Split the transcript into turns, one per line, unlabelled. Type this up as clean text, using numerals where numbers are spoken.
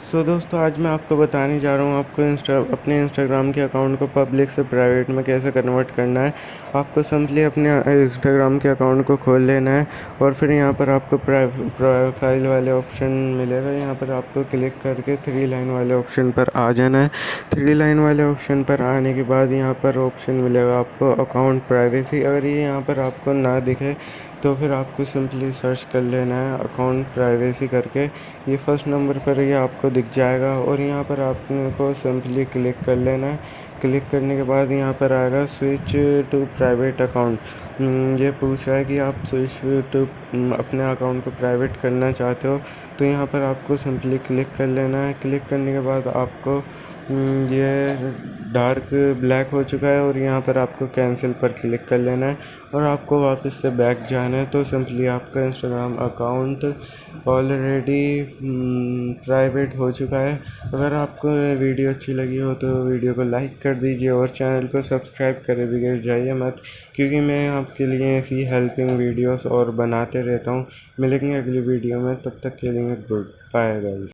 दोस्तों आज मैं आपको बताने जा रहा हूँ आपको अपने इंस्टाग्राम के अकाउंट को पब्लिक से प्राइवेट में कैसे कन्वर्ट करना है। आपको सिंपली अपने इंस्टाग्राम के अकाउंट को खोल लेना है और फिर यहाँ पर आपको प्रोफाइल वाले ऑप्शन मिलेगा। यहाँ पर आपको क्लिक करके 3 लाइन वाले ऑप्शन पर आ जाना है। 3 लाइन वाले ऑप्शन पर आने के बाद यहाँ पर ऑप्शन मिलेगा आपको अकाउंट प्राइवेसी। अगर ये यहाँ पर आपको ना दिखे तो फिर आपको सिंपली सर्च कर लेना है अकाउंट प्राइवेसी करके। ये फर्स्ट नंबर पर ये आपको दिख जाएगा और यहाँ पर आपको सिंपली क्लिक कर लेना है। क्लिक करने के बाद यहाँ पर आएगा स्विच टू प्राइवेट अकाउंट। ये पूछ रहा है कि आप स्विच टू अपने अकाउंट को प्राइवेट करना चाहते हो, तो यहाँ पर आपको सिंपली क्लिक कर लेना है। क्लिक करने के बाद आपको ये डार्क ब्लैक हो चुका है और यहाँ पर आपको कैंसिल पर क्लिक कर लेना है और आपको वापस से बैक जाना है। तो सिंपली आपका इंस्टाग्राम अकाउंट ऑलरेडी प्राइवेट हो चुका है। अगर आपको वीडियो अच्छी लगी हो तो वीडियो को लाइक कर दीजिए और चैनल को सब्सक्राइब करे बगैर जाइए मत, क्योंकि मैं आपके लिए ऐसी हेल्पिंग वीडियोस और बनाते रहता हूँ। मिलेंगे अगली वीडियो में, तब तक के लिए गुड बाय गाइस।